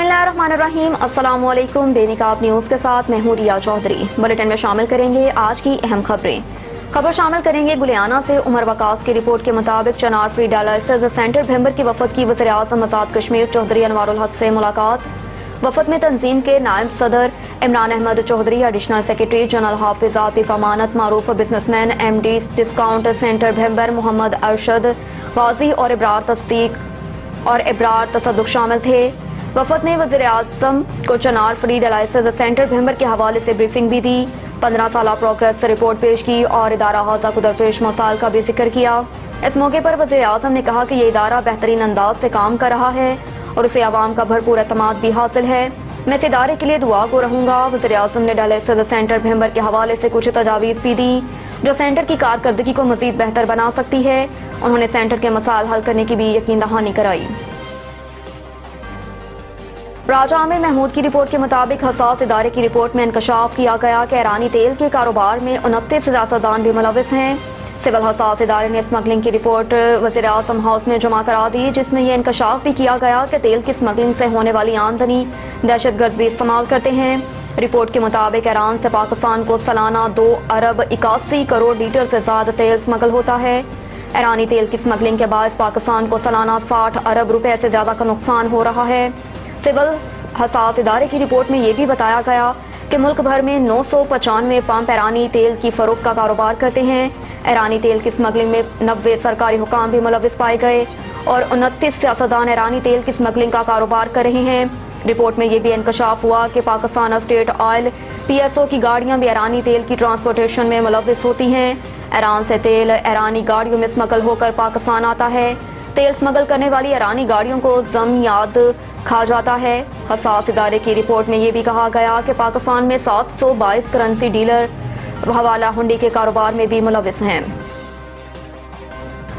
बिस्मिल्लाहिर्रहमानिर्रहीम। अस्सलाम वालेकुम। बेनिकाब न्यूज़ के साथ मैं हूं रिया चौधरी। बुलेटिन में शामिल करेंगे आज की अहम खबरें। खबर शामिल करेंगे गुलियाना से उमर वकास की रिपोर्ट के मुताबिक चनार फ्री डायलिसिस सेंटर भैंबर की वफद की वज़ीर आज़म आज़ाद कश्मीर चौधरी अनवारुल हक से मुलाकात। वफद में तंजीम के नायब सदर Imran Ahmed Chaudhry, additional secretary general Hafiz Atif Amanat, मारूफ businessman MD discount centre Bhimber Mohammad Arshad Waji और इब्रार तसद्दुक शामिल थे। वफद ने वज़ीर आज़म को चनार फ्री डायलिसिस सेंटर भैंबर के हवाले से ब्रीफिंग भी दी, 15 साला प्रोग्रेस रिपोर्ट पेश की और इदारा हाजा को दरपेश मसाइल का भी जिक्र किया। इस मौके पर वज़ीर आज़म ने कहा कि ये इदारा बेहतरीन अंदाज से काम कर रहा है और उसे आवाम का भरपूर एतमाद भी हासिल है। मैं इस इदारे के लिए दुआ को रहूँगा। वज़ीर आज़म ने डायलिसिस सेंटर भैंबर के हवाले से कुछ तजावीज़ भी दी जो सेंटर की कारकर्दगी को मज़ीद बेहतर बना सकती है। उन्होंने सेंटर के मसाइल हल करने की भी यकीन दहानी कराई। राजा आमिर महमूद की रिपोर्ट के मुताबिक हसास इदारे की रिपोर्ट में इंकशाफ किया गया कि ईरानी तेल के कारोबार में 29 सियासतदान भी मुलविस हैं। सिविल हसास इदारे ने स्मगलिंग की रिपोर्ट वज़ीर आज़म हाउस में जमा करा दी, जिसमें यह इंकशाफ भी किया गया कि तेल की स्मगलिंग से होने वाली आमदनी दहशतगर्द भी इस्तेमाल करते हैं। रिपोर्ट के मुताबिक ईरान से पाकिस्तान को सालाना 2 अरब 81 करोड़ लीटर से ज्यादा तेल स्मगल होता है। ईरानी तेल की स्मगलिंग के बाद पाकिस्तान को सालाना 60 अरब रुपए से ज्यादा का नुकसान हो रहा है। सिविल हसास इदारे की रिपोर्ट में यह भी बताया गया कि मुल्क भर में 995 पंप ईरानी तेल की फरोख्त का कारोबार करते हैं। ईरानी तेल की स्मगलिंग में 90 सरकारी हुकाम भी मुलविस पाए गए और 29 सियासतदान ईरानी तेल की स्मगलिंग का कारोबार कर रहे हैं। रिपोर्ट में यह भी इंकशाफ हुआ कि पाकिस्तान स्टेट ऑयल PSO की गाड़ियां भी ईरानी तेल की ट्रांसपोर्टेशन में मुलविस होती हैं। ईरान से तेल ईरानी गाड़ियों में स्मगल होकर पाकिस्तान आता है। तेल स्मगल करने वाली ईरानी गाड़ियों को जम याद खा जाता है। हसास इदारे की रिपोर्ट में यह भी कहा गया कि पाकिस्तान में 722 करेंसी डीलर हवाला हुंडी के कारोबार में भी मुलविस हैं।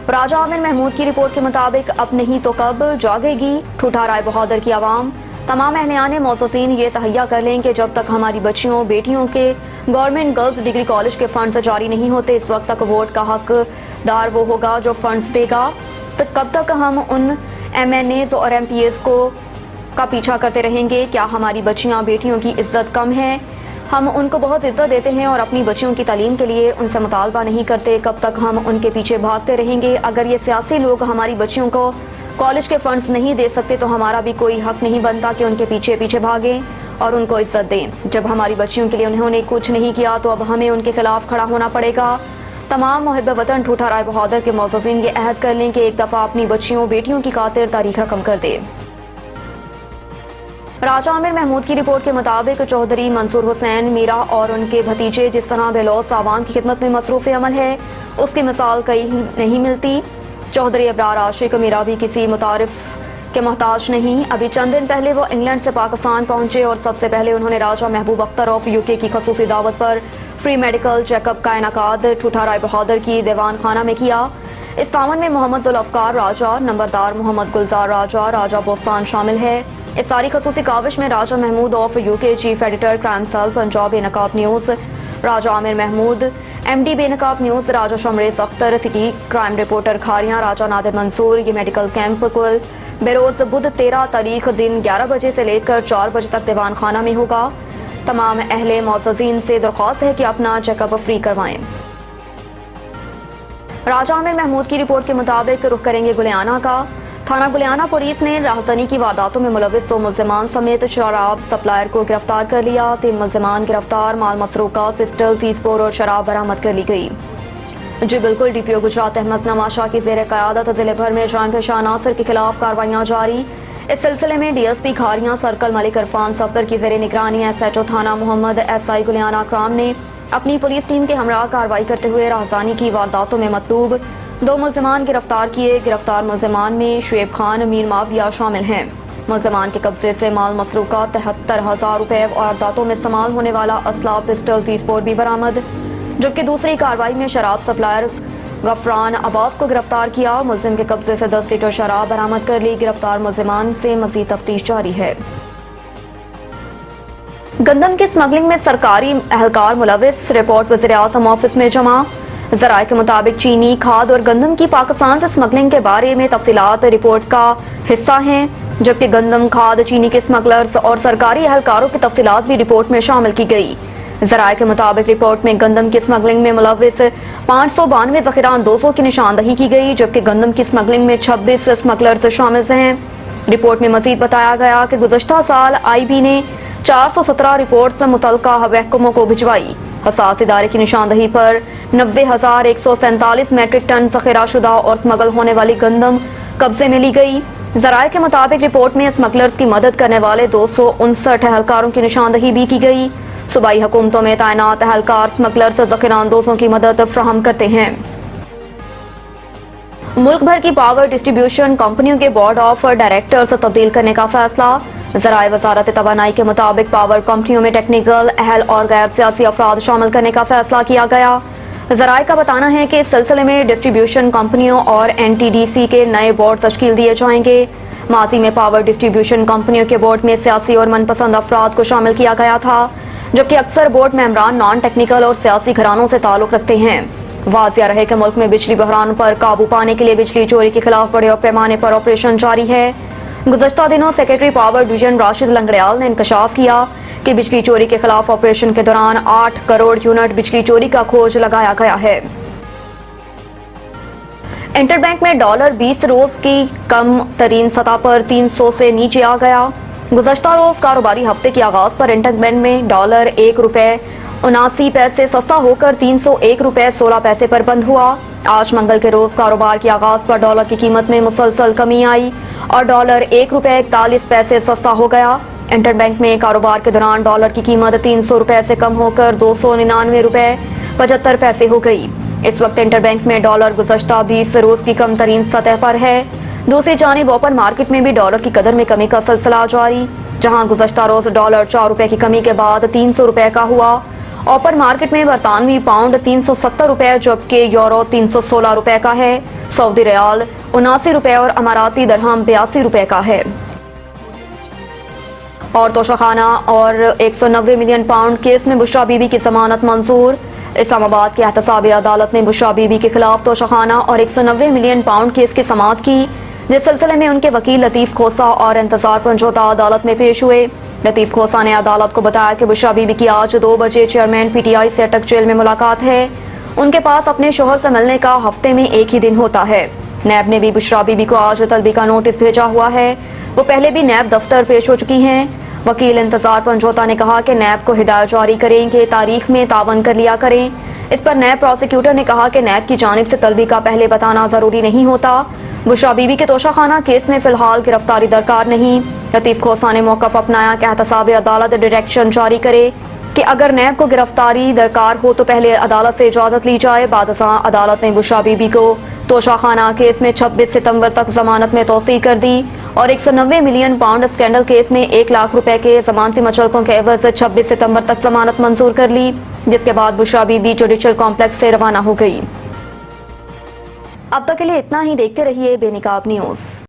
राजा आमिर महमूद की रिपोर्ट के मुताबिक अब नहीं तो कब जागेगी ठूठा राय बहादुर की आवाम। तमाम अहलियान मौसूसीन ये तहैया कर लें कि जब तक हमारी बच्चियों बेटियों के गवर्नमेंट गर्ल्स डिग्री कॉलेज के फंड्स जारी नहीं होते, इस वक्त तक वोट का हकदार वो होगा जो फंड्स देगा। तो कब तक हम उन MNAs और MPs का पीछा करते रहेंगे? क्या हमारी बच्चियां बेटियों की इज्जत कम है? हम उनको बहुत इज्जत देते हैं और अपनी बच्चियों की तालीम के लिए उनसे मुतालबा नहीं करते। कब तक हम उनके पीछे भागते रहेंगे? अगर ये सियासी लोग हमारी बच्चियों को कॉलेज के फंड्स नहीं दे सकते तो हमारा भी कोई हक नहीं बनता कि उनके पीछे पीछे भागें और उनको इज्जत दें। जब हमारी बच्चियों के लिए उन्होंने कुछ नहीं किया तो अब हमें उनके खिलाफ खड़ा होना पड़ेगा। तमाम मुहिब वतन ठूठा राय बहादुर के मौसूसीन ये अहद कर लें कि एक दफा अपनी बच्चियों बेटियों की खातिर तारीख रकम कर दे। राजा आमिर महमूद की रिपोर्ट के मुताबिक चौधरी मंसूर हुसैन मीरा और उनके भतीजे जिस तरह बेलौस आवाम की खिदमत में मसरूफ अमल है, उसकी मिसाल कहीं नहीं मिलती। चौधरी इब्रार आशिक मीरा भी किसी मुतारिफ के मोहताज नहीं। अभी चंद दिन पहले वो इंग्लैंड से पाकिस्तान पहुंचे और सबसे पहले उन्होंने राजा महबूब अख्तर ऑफ UK की खसूसी दावत पर फ्री मेडिकल चेकअप का इनाकाद ठूठा राय बहादुर की दीवान खाना में किया। इस तावन में मोहम्मद जुल्फ़कार राजा, नंबरदार मोहम्मद गुलजार राजा, राजा बोस्तान शामिल है। इस सारी खसूसी काविश में Raja Mahmood of UK chief editor crime cell Punjab Benaqab news, Raja Aamir Mahmood MD Benaqab news, Raja Shamrez Akhtar city crime reporter Kharian, Raja Nadir Mansoor ये मेडिकल कैंप कुल बेरोज बुध 13 तारीख दिन 11 बजे से लेकर 4 बजे तक दीवान खाना में होगा। तमाम अहले मौसूसीन से दरख्वास्त है कि अपना चेकअप फ्री करवाएं। राजा आमिर महमूद की रिपोर्ट के मुताबिक रुख करेंगे गुलियाना का। थाना गुलियाना पुलिस ने राहजनी की वारदातों में मुलविस 2 मुल्जिमान समेत शराब सप्लायर को गिरफ्तार कर लिया। 3 मुल्जिमान गिरफ्तार, माल मसरूकात, पिस्टल, 30 बोर और शराब बरामद कर ली गई। जी बिल्कुल, DPO गुजरात अहमद नवाशा की जेर क़यादत जिले भर में जाम पेशा अनासर के खिलाफ कार्रवाइयाँ जारी। इस सिलसिले में DSP खारियां सर्कल मलिक इरफान सफ्तर की जेर निगरानी SHO थाना मोहम्मद SI गुलियाना अकराम ने अपनी पुलिस टीम के हमरा कार्रवाई करते हुए राहजानी की वारदातों में मतलूब 2 मुल्जिमान गिरफ्तार किए। गिरफ्तार मुल्जिमान में शुएब खान, मीर माविया शामिल हैं। मुल्जिमान के कब्जे से माल मसरूका 73,000 रुपए और वारदातों में इस्तेमाल होने वाला असला, पिस्टल, 30 बोर भी बरामद। जबकि दूसरी कार्रवाई में शराब सप्लायर गफरान अब्बास को गिरफ्तार किया। मुल्जिम के कब्जे से 10 लीटर शराब बरामद कर ली। गिरफ्तार मुल्जिमान से मजीद तफ्तीश जारी है। गंदम की स्मगलिंग में सरकारी एहलकार मुलविस, रिपोर्ट वज़ीर आज़म ऑफिस में जमा। ज़राए के मुताबिक चीनी, खाद और गंदम की पाकिस्तान से स्मगलिंग के बारे में तफसीलात रिपोर्ट का हिस्सा हैं। जबकि गंदम, खाद, चीनी के स्मगलर्स और सरकारी एहलकारों की तफसीलात भी रिपोर्ट में शामिल की गई। ज़राए के मुताबिक रिपोर्ट में गंदम की स्मगलिंग में मुलव्विस 592 ज़ख़ीरान 200 की निशानदही की गई, जबकि गंदम की स्मगलिंग में 26 स्मगलर्स शामिल हैं। रिपोर्ट में मज़ीद बताया गया कि गुज़श्ता साल IB ने 417 रिपोर्ट्स मुतल्लिका महकमों को भिजवाई। हसास इदारे की निशानदही पर 90,147 मेट्रिक टन ज़ख़ीरा शुदा और स्मगल होने वाली गंदम कब्जे में ली गई। ज़राए के मुताबिक रिपोर्ट में स्मगलर्स की मदद करने वाले 259 एहलकारों की निशानदही भी की गई। सूबाई हुकूमतों में तैनात एहलकार स्मगलर्स ज़ख़ीरान 200 की मदद फराहम करते हैं। मुल्क भर की पावर डिस्ट्रीब्यूशन कंपनियों के बोर्ड ऑफ डायरेक्टर्स तब्दील करने का फैसला। ज़राए वज़ारत तवानाई के मुताबिक पावर कंपनियों में टेक्निकल, अहल और गैर सियासी अफराद शामिल करने का फैसला किया गया। ज़राए का बताना है कि इस सिलसिले में डिस्ट्रीब्यूशन कंपनियों और NTDC के नए बोर्ड तश्कील दिए जाएंगे। माजी में पावर डिस्ट्रीब्यूशन कंपनियों के बोर्ड में सियासी और मनपसंद अफराद को शामिल किया गया था, जबकि अक्सर बोर्ड मेंबरान नॉन टेक्निकल और सियासी घरानों से ताल्लुक रखते हैं। वाज़िया रहे कि मुल्क में बिजली बहरान पर काबू पाने के लिए बिजली चोरी के खिलाफ बड़े पैमाने पर ऑपरेशन जारी है। गुज़श्ता दिनों secretary power division Rashid Langrial ने इंकशाफ किया कि बिजली चोरी के खिलाफ ऑपरेशन के दौरान 8 करोड़ यूनिट बिजली चोरी का खोज लगाया गया है। इंटरबैंक में डॉलर 20 रोज की कम तरीन सतह पर 300 से नीचे आ गया। गुज़श्ता रोज कारोबारी हफ्ते के आगाज पर इंटरबैंक में डॉलर 1 रुपए 79 पैसे सस्ता होकर 301 रुपए 16 पैसे पर बंद हुआ। आज मंगल के रोज कारोबार के आगाज पर डॉलर की कीमत में मुसलसल कमी आई और डॉलर 1 रुपए 41 पैसे सस्ता हो गया। इंटरबैंक में कारोबार के दौरान डॉलर की कीमत 300 रुपए से कम होकर 299 रुपए 75 पैसे हो गई। इस वक्त इंटरबैंक में डॉलर गुज़श्ता 20 रोज की कम तरीन सतह पर है। दूसरी जानिब ओपन मार्केट में भी डॉलर की कदर में कमी का सिलसिला जारी, जहां गुज़श्ता रोज डॉलर 4 रुपए की कमी के बाद 300 रुपए का हुआ। ओपन मार्केट में बरतानवी पाउंड 370 रुपए, जबकि यूरो 316 रुपए का है। सऊदी रियाल 79 रुपए और अमाराती दरहम 82 रुपए का है। और तोशाखाना और 190 मिलियन पाउंड केस में बुशरा बीबी की जमानत मंजूर। इस्लामाबाद की एहतसाबी अदालत ने बुशरा बीबी के खिलाफ तोशाखाना और 190 मिलियन पाउंड केस की समाअत की, जिस सिलसिले में उनके वकील लतीफ खोसा और इंतजार पंजोता अदालत में पेश हुए। लतीफ खोसा ने अदालत को बताया कि बुशरा बीबी की आज 2 बजे चेयरमैन PTI से अटक जेल में मुलाकात है। उनके पास अपने शोहर से मिलने का हफ्ते में एक ही दिन होता है। नैब ने भी बुशरा बीबी को आज तलबी का नोटिस भेजा हुआ है। वो पहले भी नैब दफ्तर पेश हो चुकी हैं। वकील इंतजार पंजोता ने कहा कि नैब को हिदायत जारी करें कि तारीख में तावन कर लिया करें। इस पर नैब प्रोसिक्यूटर ने कहा कि नैब की जानिब से तलबी का पहले बताना जरूरी नहीं होता। बुशरा बीबी के तोशाखाना केस में फिलहाल गिरफ्तारी दरकार नहीं। लतीफ खोसा ने मौक़िफ़ अपनाया कि एहतसाबी अदालत डायरेक्शन जारी करे कि अगर नैब को गिरफ्तारी दरकार हो तो पहले अदालत से इजाज़त ली जाए। बादशाह अदालत ने बुशरा बीबी को तोशाखाना केस में 26 सितंबर तक जमानत में तोसी कर दी और 190 मिलियन पाउंड स्कैंडल केस में 1 लाख रुपए के जमानती मचलकों के एवज 26 सितंबर तक जमानत मंजूर कर ली, जिसके बाद बुशरा बीबी जुडिशल कॉम्प्लेक्स से रवाना हो गई। अब तक के लिए इतना ही। देखते रहिए बेनिकाब न्यूज़।